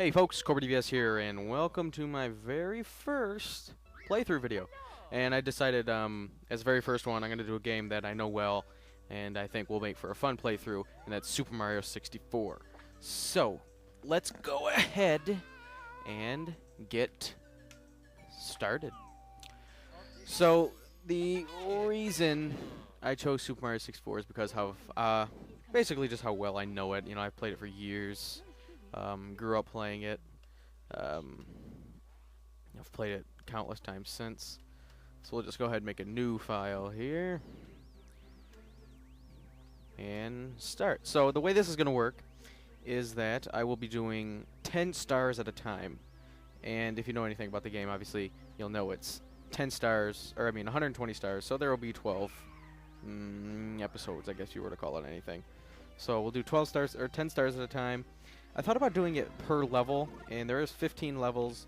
Hey folks, CobraDVS here, and welcome to my very first playthrough video. And I decided, as the very first one, I'm going to do a game that I know well, and I think will make for a fun playthrough, and that's Super Mario 64. So, let's go ahead and get started. So, the reason I chose Super Mario 64 is because how, basically just how well I know it. You know, I've played it for years. Grew up playing it. I've played it countless times since. So we'll just go ahead and make a new file here. And start. So the way this is going to work is that I will be doing 10 stars at a time. And if you know anything about the game, obviously, you'll know it's 10 stars, or I mean 120 stars, so there will be 12 episodes, I guess you were to call it anything. So we'll do 12 stars, or 10 stars at a time. I thought about doing it per level, and there is 15 levels,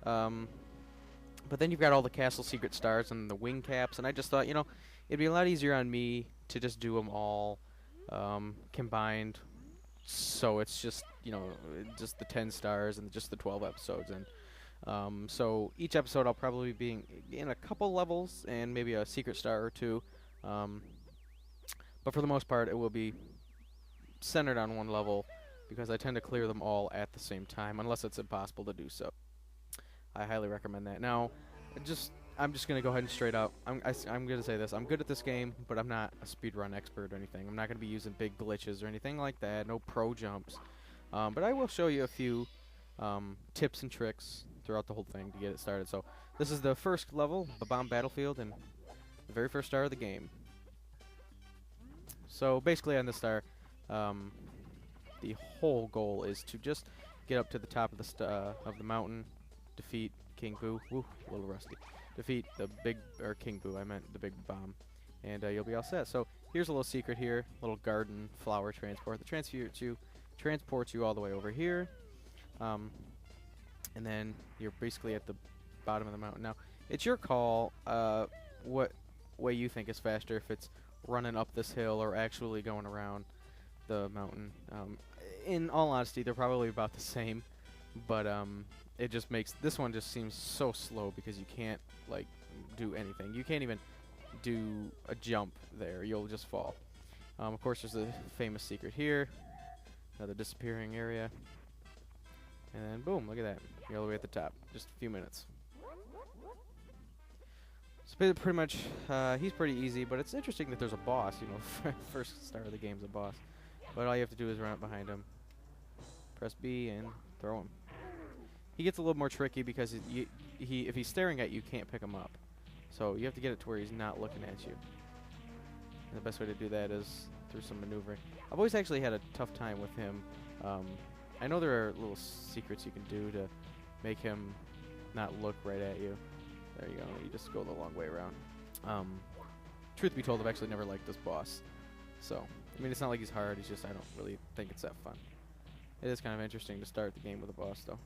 but then you've got all the castle secret stars and the wing caps, and I just thought, you know, it'd be a lot easier on me to just do them all combined, so it's just, you know, just the 10 stars and just the 12 episodes, and so each episode I'll probably be in a couple levels and maybe a secret star or two, but for the most part it will be centered on one level, because I tend to clear them all at the same time, unless it's impossible to do so. I highly recommend that. Now, I'm just gonna go ahead and straight up. I'm gonna say this. I'm good at this game, but I'm not a speedrun expert or anything. I'm not gonna be using big glitches or anything like that. No pro jumps. But I will show you a few tips and tricks throughout the whole thing to get it started. So this is the first level, Bob-omb Battlefield, and the very first star of the game. So basically, on this star, the whole goal is to just get up to the top of the mountain, defeat King Boo. Woo, a little rusty. Defeat the King Boo. I meant the big bomb, and you'll be all set. So here's a little secret here, little garden flower transport that transports you all the way over here, and then you're basically at the bottom of the mountain. Now it's your call what way you think is faster, if it's running up this hill or actually going around the mountain. In all honesty, they're probably about the same, but it just makes this one just seems so slow because you can't like do anything. You can't even do a jump there. You'll just fall. Of course, there's a famous secret here, another disappearing area, and then boom! Look at that. You're all the way at the top. Just a few minutes. So pretty much, he's pretty easy, but it's interesting that there's a boss. You know, first star of the game's a boss. But all you have to do is run up behind him, press B, and throw him. He gets a little more tricky because if he's staring at you, you can't pick him up. So you have to get it to where he's not looking at you. And the best way to do that is through some maneuvering. I've always actually had a tough time with him. I know there are little secrets you can do to make him not look right at you. There you go. You just go the long way around. Truth be told, I've actually never liked this boss. So, I mean, it's not like he's hard, it's just I don't really think it's that fun. It is kind of interesting to start the game with a boss, though.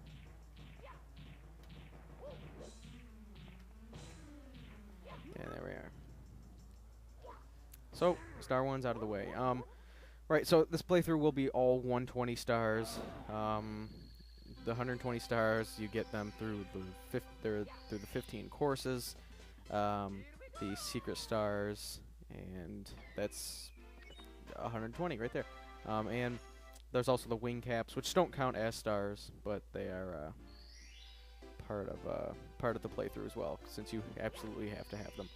And there we are. So, star one's out of the way. Right, so this playthrough will be all 120 stars. The 120 stars, you get them through the 15 courses, the secret stars, and that's 120 right there. And there's also the wing caps, which don't count as stars, but they are part of the playthrough as well, since you absolutely have to have them.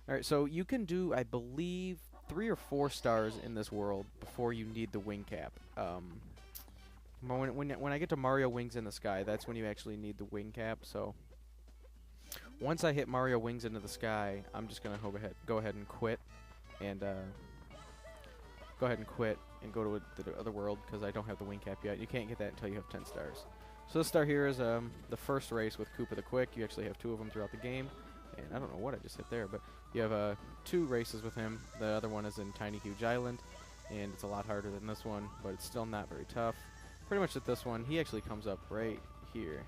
All right, so you can do, I believe, 3 or 4 stars in this world before you need the wing cap. When I get to Mario Wings in the Sky, that's when you actually need the wing cap. So once I hit Mario Wings into the Sky, I'm just gonna go ahead and quit, and go to the other world, because I don't have the wing cap yet. You can't get that until you have 10 stars. So this star here is the first race with Koopa the Quick. You actually have 2 of them throughout the game. And I don't know what I just hit there, but you have 2 races with him. The other one is in Tiny Huge Island, and it's a lot harder than this one, but it's still not very tough. Pretty much at this one, he actually comes up right here.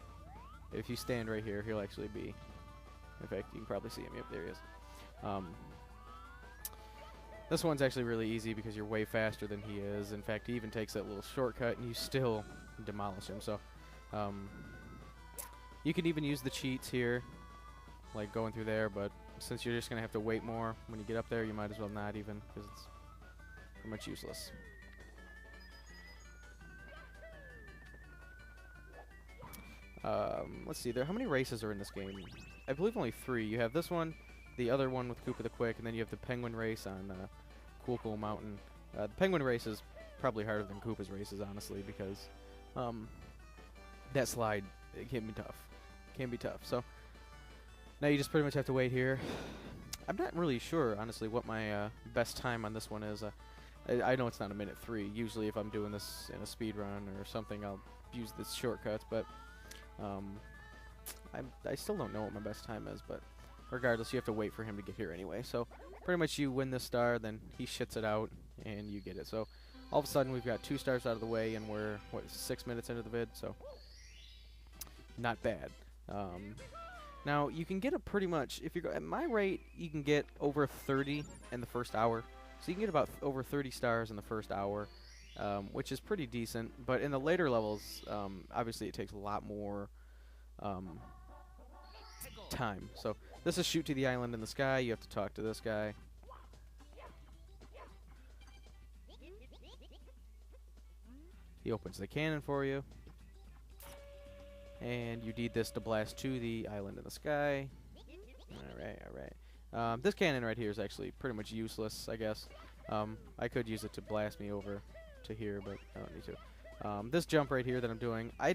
If you stand right here, he'll actually be... In fact, you can probably see him. Yep, there he is. This one's actually really easy because you're way faster than he is. In fact, he even takes that little shortcut, and you still demolish him. So Um, you can even use the cheats here, like going through there, but since you're just going to have to wait more when you get up there, you might as well not even, because it's pretty much useless. Let's see, how many races are in this game? I believe only 3. You have this one, the other one with Koopa the Quick, and then you have the Penguin race on Cool Cool Mountain. The Penguin race is probably harder than Koopa's races, honestly, because that slide, it can be tough. Can be tough. So now you just pretty much have to wait here. I'm not really sure, honestly, what my best time on this one is. I know it's not a minute 3. Usually if I'm doing this in a speed run or something, I'll use this shortcuts, but I still don't know what my best time is, but regardless, you have to wait for him to get here anyway. So pretty much you win this star, then he shits it out, and you get it. So all of a sudden, we've got 2 stars out of the way, and we're, what, 6 minutes into the vid, so not bad. Now, you can get a pretty much, if you go at my rate, you can get over 30 in the first hour. So you can get about over 30 stars in the first hour, which is pretty decent. But in the later levels, obviously it takes a lot more time. So this is Shoot to the Island in the Sky. You have to talk to this guy. He opens the cannon for you. And you need this to blast to the island in the sky. Alright, alright. This cannon right here is actually pretty much useless, I guess. I could use it to blast me over to here, but I don't need to. This jump right here that I'm doing, I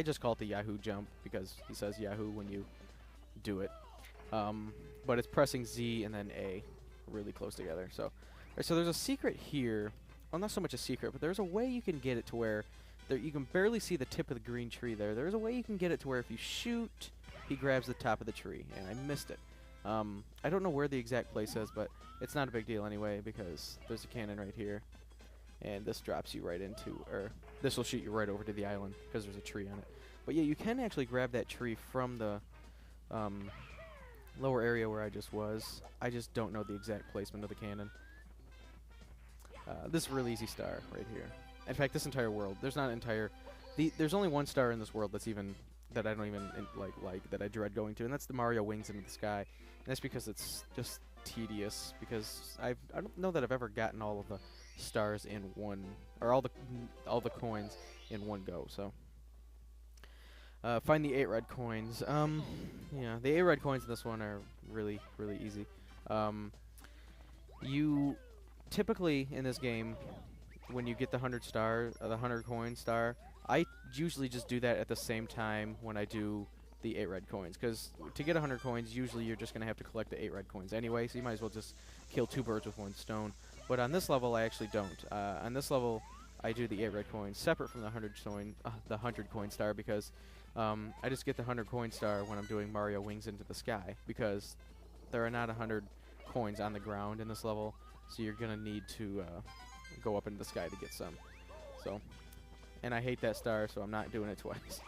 just call it the Yahoo jump because he says Yahoo when you do it. But it's pressing Z and then A really close together. So there's a secret here. Well, not so much a secret, but there's a way you can get it to where you can barely see the tip of the green tree there. There's a way you can get it to where if you shoot, he grabs the top of the tree, and I missed it. I don't know where the exact place is, but it's not a big deal anyway because there's a cannon right here, and this drops you right into, or this will shoot you right over to the island because there's a tree on it. But yeah, you can actually grab that tree from the lower area where I just was. I just don't know the exact placement of the cannon. This really easy star right here. In fact, this entire world, there's not an entire... there's only 1 star in this world that's even... that I don't even like, that I dread going to, and that's the Mario Wings into the Sky. And that's because it's just tedious, because I don't know that I've ever gotten all of the stars in one... or all the coins in one go, so... find the 8 red coins. Yeah, the 8 red coins in this one are really, really easy. You... typically, in this game... when you get the 100 star, the 100 coin star, I usually just do that at the same time when I do the 8 red coins. Because to get 100 coins, usually you're just going to have to collect the 8 red coins anyway, so you might as well just kill 2 birds with 1 stone. But on this level, I actually don't. On this level, I do the 8 red coins separate from the 100 coin star because I just get the 100 coin star when I'm doing Mario Wings into the Sky, because there are not 100 coins on the ground in this level, so you're going to need to... go up into the sky to get some. So, and I hate that star, so I'm not doing it twice.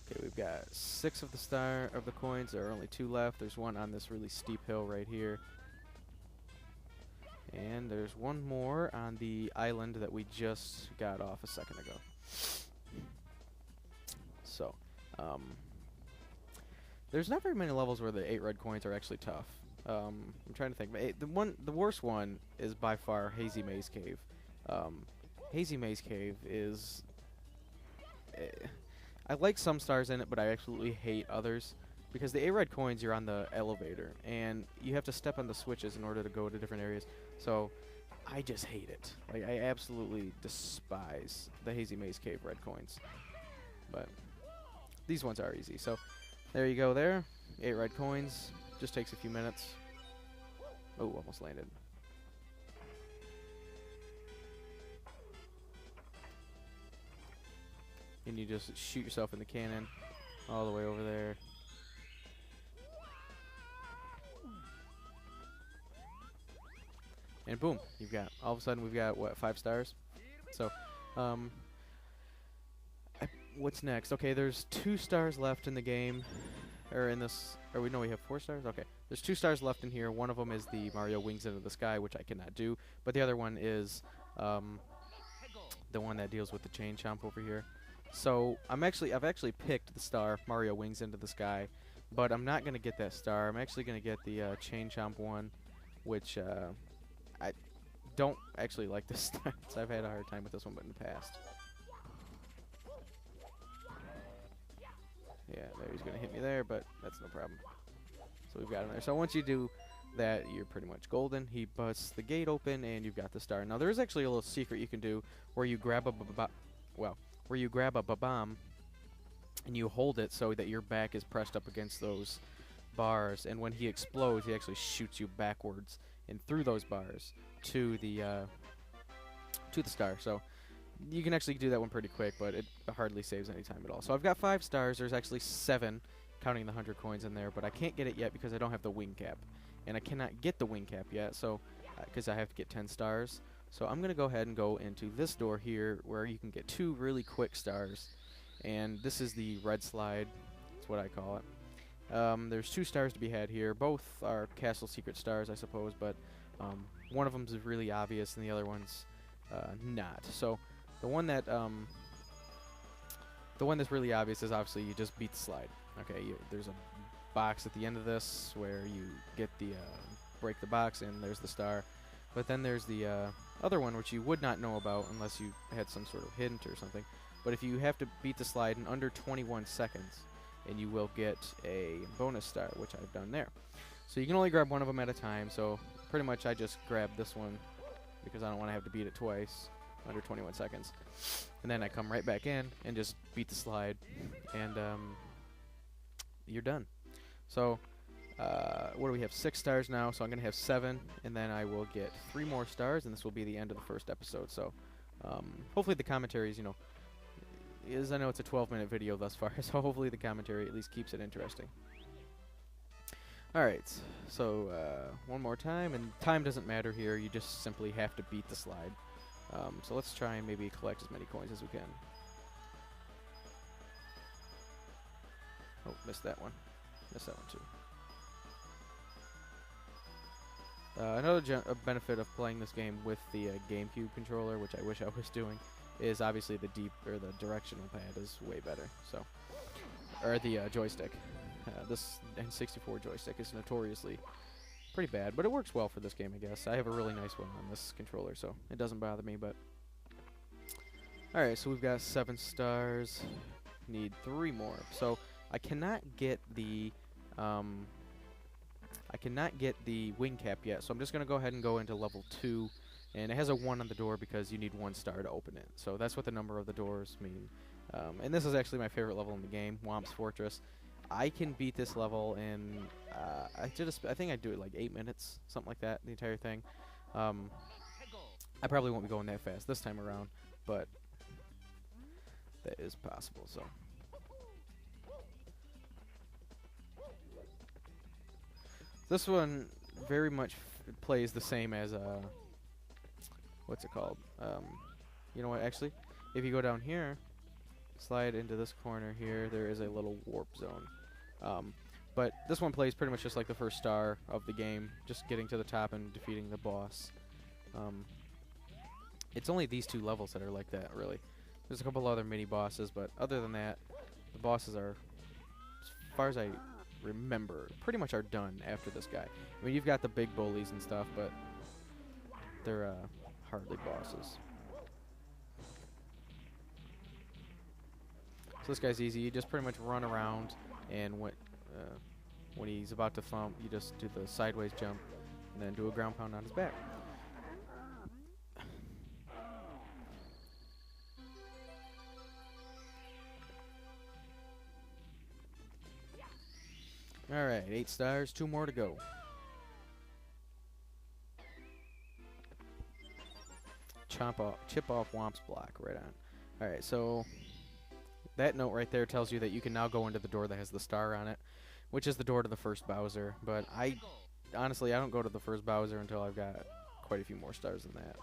Okay, we've got 6 of the coins. There are only 2 left. There's 1 on this really steep hill right here. And there's 1 more on the island that we just got off a second ago. So, there's not very many levels where the 8 red coins are actually tough. I'm trying to think. The worst one is by far Hazy Maze Cave. Hazy Maze Cave is... I like some stars in it, but I absolutely hate others. Because the 8 red coins, you're on the elevator, and you have to step on the switches in order to go to different areas. So, I just hate it. Like, I absolutely despise the Hazy Maze Cave red coins. But... these ones are easy, so there you go there. 8 red coins. Just takes a few minutes. Oh, almost landed. And you just shoot yourself in the cannon all the way over there. And boom, all of a sudden we've got, what, 5 stars? So, what's next? Okay, there's 2 stars left in the game. or in this, or we know we have 4 stars? Okay. There's 2 stars left in here. One of them is the Mario Wings into the Sky, which I cannot do. But the other one is the one that deals with the Chain Chomp over here. So I've actually picked the star, Mario Wings into the Sky. But I'm not going to get that star. I'm actually going to get the Chain Chomp one, which I don't actually like this star. I've had a hard time with this one, but in the past. Yeah, there, he's going to hit me there, but that's no problem. So we've got him there. So once you do that, you're pretty much golden. He busts the gate open, and you've got the star. Now, there is actually a little secret you can do where you grab a bomb and you hold it so that your back is pressed up against those bars, and when he explodes, he actually shoots you backwards and through those bars to the star. So you can actually do that one pretty quick, but it hardly saves any time at all. So I've got 5 stars. There's actually 7, counting the 100 coins in there, but I can't get it yet because I don't have the wing cap, and I cannot get the wing cap yet, so because I have to get 10 stars. So I'm gonna go ahead and go into this door here, where you can get 2 really quick stars. And this is the red slide. That's what I call it. There's 2 stars to be had here. Both are castle secret stars, I suppose, but one of them is really obvious and the other one's not. So the one that's really obvious is obviously you just beat the slide. Okay, there's a box at the end of this where you get the break the box, and there's the star. But then there's the other one, which you would not know about unless you had some sort of hint or something. But if you have to beat the slide in under 21 seconds, and you will get a bonus star, which I've done there. So you can only grab one of them at a time, so pretty much I just grabbed this one because I don't want to have to beat it twice under 21 seconds. And then I come right back in and just beat the slide, and you're done. So what do we have? 6 stars now, so I'm going to have 7, and then I will get 3 more stars, and this will be the end of the first episode. So hopefully the commentaries, you know, I know it's a 12-minute video thus far, so hopefully the commentary at least keeps it interesting. Alright, so one more time, and time doesn't matter here, you just simply have to beat the slide. So let's try and maybe collect as many coins as we can. Oh, missed that one. Missed that one too. Another benefit of playing this game with the GameCube controller, which I wish I was doing, is obviously the directional pad is way better. So, or the joystick. This N64 joystick is notoriously pretty bad, but it works well for this game, I guess. I have a really nice one on this controller, so it doesn't bother me. But all right, so we've got 7 stars. Need 3 more. So I cannot get the wing cap yet. So I'm just gonna go ahead and go into level 2. And it has a 1 on the door because you need 1 star to open it. So that's what the number of the doors mean. And this is actually my favorite level in the game, Whomp's Fortress. I can beat this level in, I think I do it like 8 minutes, something like that, the entire thing. I probably won't be going that fast this time around, but that is possible. So this one very much plays the same as what's it called? You know what, actually, if you go down here, slide into this corner here, there is a little warp zone. But this one plays pretty much just like the first star of the game, just getting to the top and defeating the boss. It's only these 2 levels that are like that, really. There's a couple other mini-bosses, but other than that, the bosses are, as far as I remember, pretty much are done after this guy. I mean, you've got the big bullies and stuff, but they're hardly bosses. So this guy's easy. You just pretty much run around, and when he's about to thump, you just do the sideways jump, and then do a ground pound on his back. Alright, 8 stars, 2 more to go. Chip off Whomp's block, right on. Alright, so that note right there tells you that you can now go into the door that has the star on it, which is the door to the first Bowser. But honestly, I don't go to the first Bowser until I've got quite a few more stars than that.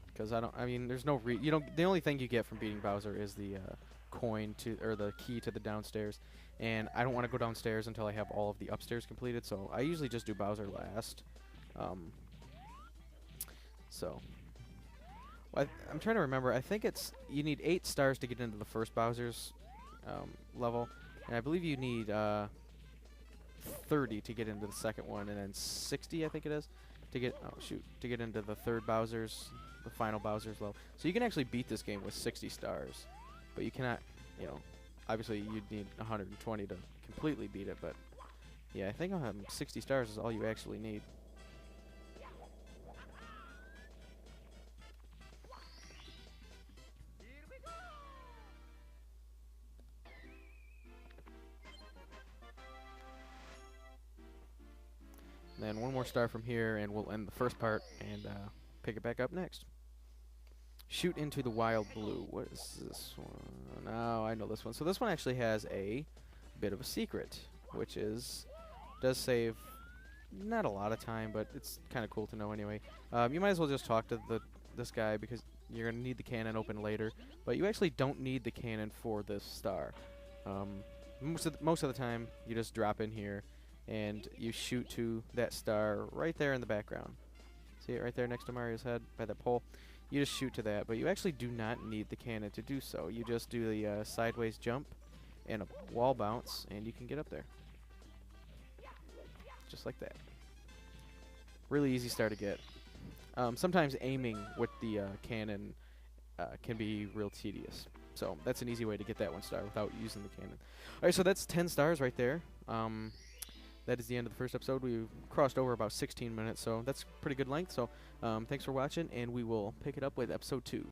Because there's no the only thing you get from beating Bowser is the coin to, or the key to the downstairs, and I don't want to go downstairs until I have all of the upstairs completed. So I usually just do Bowser last. Um, so I'm trying to remember. I think it's you need 8 stars to get into the first Bowser's level, and I believe you need 30 to get into the second one, and then 60, I think it is, to get to get into the third Bowser's, the final Bowser's level. So you can actually beat this game with 60 stars, but you cannot, you know, obviously you'd need 120 to completely beat it. But yeah, I think 60 stars is all you actually need. And then one more star from here, and we'll end the first part and pick it back up next. Shoot into the wild blue. What is this one? Oh, I know this one. So this one actually has a bit of a secret, which is does save not a lot of time, but it's kind of cool to know anyway. You might as well just talk to this guy because you're gonna need the cannon open later. But you actually don't need the cannon for this star. Most of the time, you just drop in here and you shoot to that star right there in the background. See it right there next to Mario's head by that pole? You just shoot to that, but you actually do not need the cannon to do so. You just do the sideways jump and a wall bounce, and you can get up there. Just like that. Really easy star to get. Sometimes aiming with the cannon can be real tedious. So that's an easy way to get that 1 star without using the cannon. Alright, so that's 10 stars right there. That is the end of the first episode. We crossed over about 16 minutes, so that's pretty good length. So thanks for watching, and we will pick it up with episode 2.